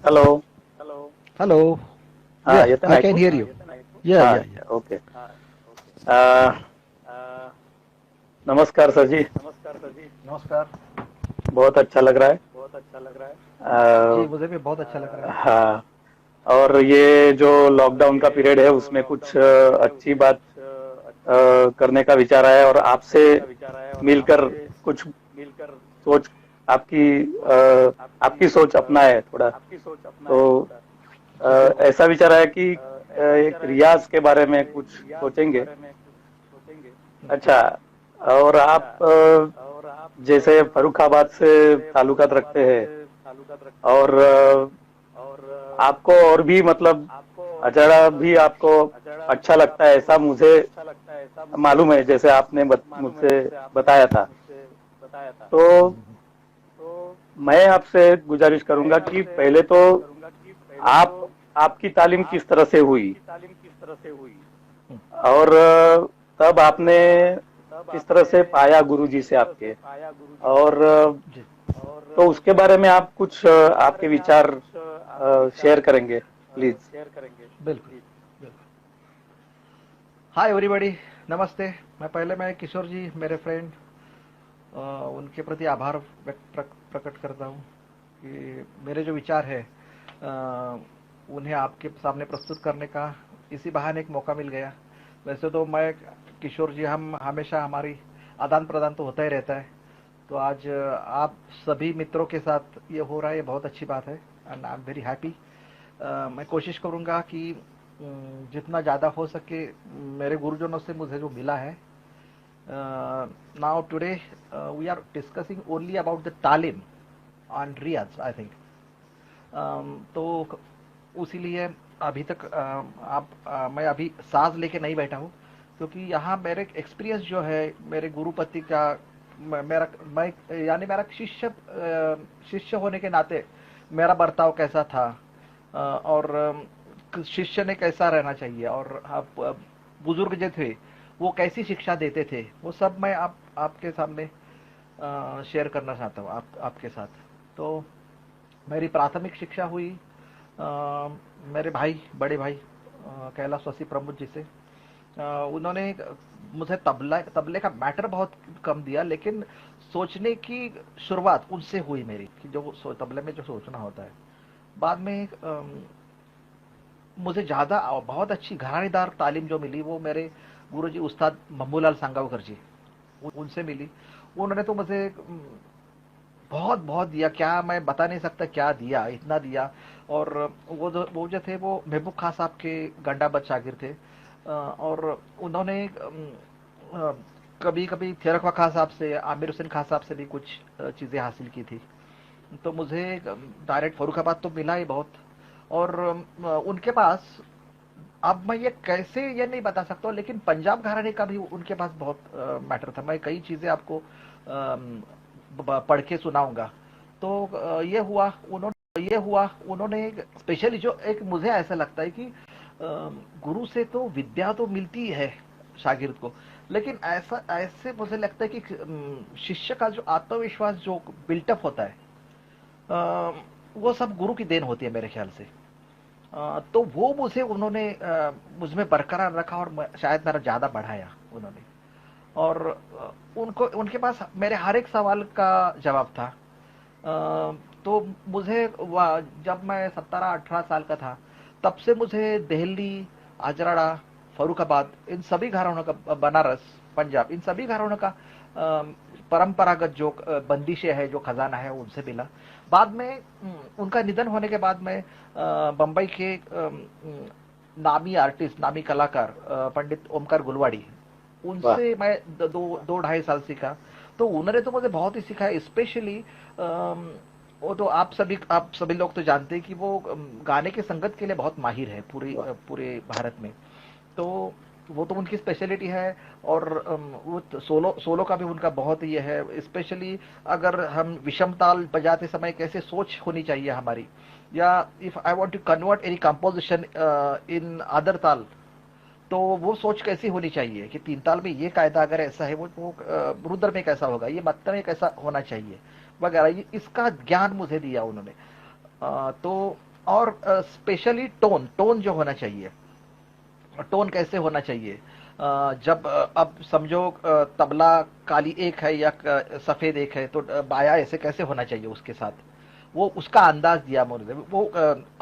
Hello. Hello. Yeah, येतं ना I can ऐकू? hear you. Yeah, हाँ, yeah, yeah. ओके. नमस्कार सर जी. नमस्कार. बहुत अच्छा लग रहा है. जी अ, मुझे भी बहुत अच्छा लग रहा है. हाँ. और ये जो लॉकडाउन का पीरियड है उसमें कुछ अच्छी बात करने का विचार आया और आपसे मिलकर कुछ सोच आपकी आपकी सोच अपनाए थोड़ा. तो ओके. ऐसा विचार आया कि एक रियाज के बारे में कुछ सोचेंगे. अच्छा. और आप जैसे फर्रुखाबाद से ताल्लुकात रखते हैं और आपको और भी मतलब अजड़ा भी आपको अच्छा लगता है ऐसा मुझे मालूम है जैसे आपने मुझसे बताया था. तो मैं आपसे गुजारिश करूंगा कि पहले तो आप आपकी तालीम किस तरह से हुई और तब आपने किस तरह से पाया गुरुजी से आपके और जी तो उसके बारे में आप कुछ आपके विचार शेयर करेंगे प्लीज. बिल्कुल. बिल्कुल. Hi everybody. नमस्ते. मैं किशोर जी मेरे फ्रेंड उनके प्रति आभार प्रकट करता हूँ कि मेरे जो विचार है उन्हें आपके सामने प्रस्तुत करने का इसी बहाने एक मौका मिल गया. वैसे तो मैं किशोर जी हम हमेशा हमारी आदान प्रदान तो होता ही रहता है. तो आज आप सभी मित्रों के साथ ये हो रहा है, ये बहुत अच्छी बात है and I am very happy. मैं कोशिश करूँगा कि जितना ज़्यादा हो सके मेरे गुरुजनों से मुझे जो मिला है. Now today we are discussing only about the तालीम ऑन रियाज आई थिंक. तो उसीलिए अभी तक मैं अभी साज लेके नहीं बैठा हूँ क्योंकि यहाँ मेरे एक्सपीरियंस जो है मेरे गुरुपति का मेरा मैं यानी मेरा शिष्य होने के नाते मेरा बर्ताव कैसा था और शिष्य ने कैसा रहना चाहिए और आप बुजुर्ग जो थे वो कैसी शिक्षा देते थे वो सब मैं आपके सामने शेयर करना चाहता हूँ आपके साथ. तो मेरी प्राथमिक शिक्षा हुई मेरे भाई बड़े भाई कैलाशवासी प्रमोद जी से. उन्होंने मुझे तबले का मैटर बहुत कम दिया लेकिन सोचने की शुरुआत उनसे हुई मेरी कि जो तबले में जो सोचना होता है. बाद में मुझे ज़्यादा बहुत अच्छी घरानेदार तालीम जो मिली वो मेरे गुरुजी उस्ताद मम्मूलाल सांगावकर जी उनसे मिली. उन्होंने तो मुझे बहुत बहुत दिया, क्या मैं बता नहीं सकता क्या दिया, इतना दिया. और वो जो थे वो महबूब खां साहब के गंडाबद शागिर थे. और उन्होंने कभी कभी थिरकवा खां साहब से आमिर हुसैन खां साहब से भी कुछ चीज़ें हासिल की थी. तो मुझे डायरेक्ट फरुखाबाद तो मिला ही बहुत. और उनके पास अब मैं ये कैसे ये नहीं बता सकता हूँ लेकिन पंजाब घराने का भी उनके पास बहुत मैटर था. मैं कई चीज़ें आपको पढ़ के सुनाऊंगा. तो उन्होंने स्पेशली जो एक मुझे ऐसा लगता है कि गुरु से तो विद्या तो मिलती है शागिर्द को लेकिन ऐसा ऐसे मुझे लगता है कि शिष्य का जो आत्मविश्वास जो बिल्टअप होता है वो सब गुरु की देन होती है मेरे ख्याल से. तो वो मुझे उन्होंने मुझ में बरकरार रखा और शायद मेरा ज़्यादा बढ़ाया उन्होंने. और उनको उनके पास मेरे हर एक सवाल का जवाब था. तो मुझे जब मैं 17-18 साल का था तब से मुझे दिल्ली, अजराड़ा, फरुखाबाद इन सभी घरानों का, बनारस, पंजाब इन सभी घरानों का परंपरागत जो बंदिशें है जो खजाना है उनसे मिला. बाद में उनका निधन होने के बाद में बम्बई के नामी आर्टिस्ट नामी कलाकार पंडित ओमकार गुलवाड़ी वाह. उनसे मैं दो ढाई साल सीखा. तो उन्होंने तो मुझे बहुत ही सिखाया स्पेशली. वो तो आप सभी लोग तो जानते हैं कि वो गाने के संगत के लिए बहुत माहिर है वाह. पूरे भारत में. तो वो तो उनकी स्पेशलिटी है. और वो सोलो सोलो का भी उनका बहुत ये है स्पेशली. अगर हम विषम ताल बजाते समय कैसे सोच होनी चाहिए हमारी, या if I want to convert any composition in other taal तो वो सोच कैसी होनी चाहिए कि तीन ताल में ये कायदा अगर ऐसा है वो रुद्र में कैसा होगा, ये मत्त में कैसा होना चाहिए वगैरह. इसका ज्ञान मुझे दिया उन्होंने. तो और स्पेशली टोन टोन जो होना चाहिए, टोन कैसे होना चाहिए। जब अब समझो तबला काली एक है या सफेद एक है, तो बाया ऐसे कैसे होना चाहिए उसके साथ, वो उसका अंदाज दिया मुझे वो।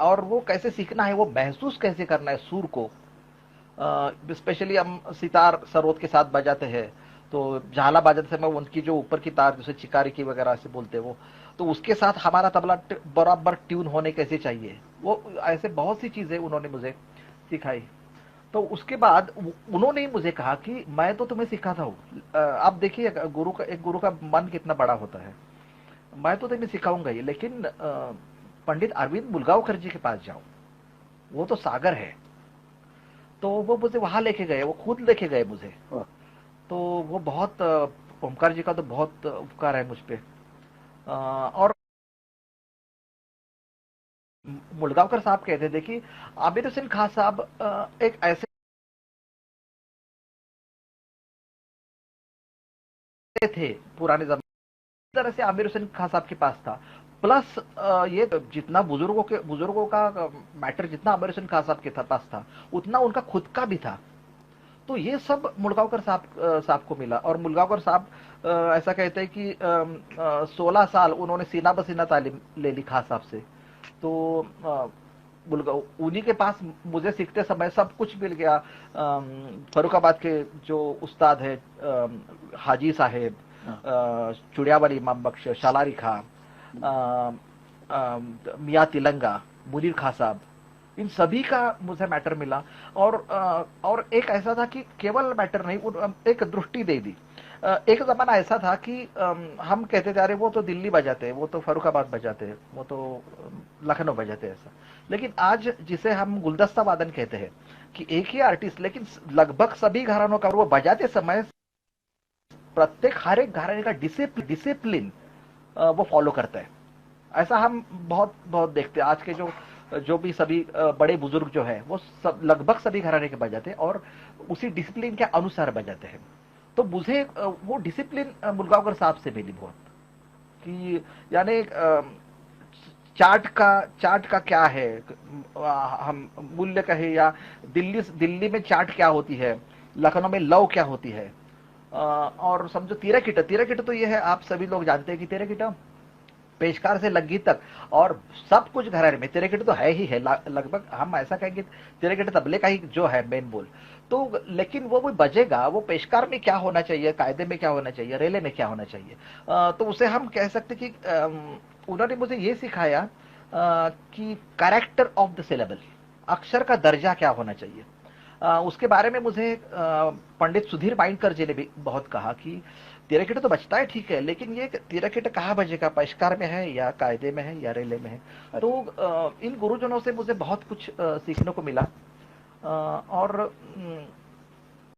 और वो कैसे सीखना है, वो महसूस कैसे करना है सुर को। स्पेशली हम सितार सरोद के साथ बजाते हैं, तो झाला बजाते समय उनकी जो ऊपर की तार जैसे चिकारी की वगैरह से बोलते हैं वो, तो उसके साथ हमारा तबला बराबर ट्यून होने कैसे चाहिए, वो ऐसे बहुत सी चीजें उन्होंने मुझे सिखाई। तो उसके बाद उन्होंने ही मुझे कहा कि मैं तो तुम्हें सिखाता हूँ। आप देखिए एक गुरु का मन कितना बड़ा होता है। मैं तो तुम्हें सिखाऊंगा ही, लेकिन पंडित अरविंद मुलगांवकर जी के पास जाओ, वो तो सागर है। तो वो मुझे वहां लेके गए, वो खुद लेके गए मुझे। वाह। तो वो बहुत ओमकार जी का तो बहुत उपकार है मुझ पे। और मुलगांवकर साहब कहते थे कि आबिर हुसैन खान साहब एक ऐसे थे पुराने जमाने, इस तरह से आमिर हुसैन खान साहब के पास था। प्लस ये जितना बुजुर्गों का मैटर जितना आमिर हुसैन खान साहब के पास था, उतना उनका खुद का भी था। तो ये सब मुलगांवकर साहब को मिला। और मुलगांवकर साहब ऐसा कहते हैं कि 16 साल उन्होंने सीना बसीना तालीम ले ली खान साहब से। तो उन्हीं के पास मुझे सीखते समय सब कुछ मिल गया। फरुखाबाद के जो उस्ताद है हाजी साहेब, हाँ। चुड़ियावाली इमाम बख्श, शालारी खां, मियाँ तिलंगा, मुनीर खां साहब, इन सभी का मुझे मैटर मिला। और एक ऐसा था कि केवल मैटर नहीं, एक दृष्टि दे दी। एक जमाना ऐसा था कि हम कहते थे अरे वो तो दिल्ली बजाते हैं, वो तो फरुखाबाद बजाते हैं, वो तो लखनऊ बजाते हैं, ऐसा। लेकिन आज जिसे हम गुलदस्ता वादन कहते हैं, कि एक ही आर्टिस्ट लेकिन लगभग सभी घरानों का, और वो बजाते समय प्रत्येक हर एक घराने का डिसिप्लिन वो फॉलो करता है। ऐसा हम बहुत बहुत देखते हैं। आज के जो जो भी सभी बड़े बुजुर्ग जो है, वो सब लगभग सभी घराने के बजाते हैं और उसी डिसिप्लिन के अनुसार बजाते हैं। तो मुझे वो डिसिप्लिन मुलगांवकर साहब से मिली बहुत, कि यानी चार्ट का क्या है, हम मूल्य कहे, या दिल्ली में चार्ट क्या होती है, लखनऊ में लव क्या होती है। और समझो तीरा किट तो ये है, आप सभी लोग जानते हैं कि तीरा किट पेशकार से लग्गी तक और सब कुछ घराने में तिरकेट तो है ही है। लगभग हम ऐसा कहेंगे तिरकेट तबले का ही जो है मेन बोल। तो लेकिन वो बजेगा, वो पेशकार में क्या होना चाहिए, कायदे में क्या होना चाहिए, रेले में क्या होना चाहिए। तो उसे हम कह सकते कि उन्होंने मुझे ये सिखाया कि कैरेक्टर ऑफ द सिलेबल, अक्षर का दर्जा क्या होना चाहिए। उसके बारे में मुझे पंडित सुधीर माइंडकर जी ने भी बहुत कहा कि तिरकेट तो बचता है ठीक है, लेकिन ये तिरकेट कहाँ बजेगा, परिष्कार में है या कायदे में है या रेले में है। तो इन गुरुजनों से मुझे बहुत कुछ सीखने को मिला। और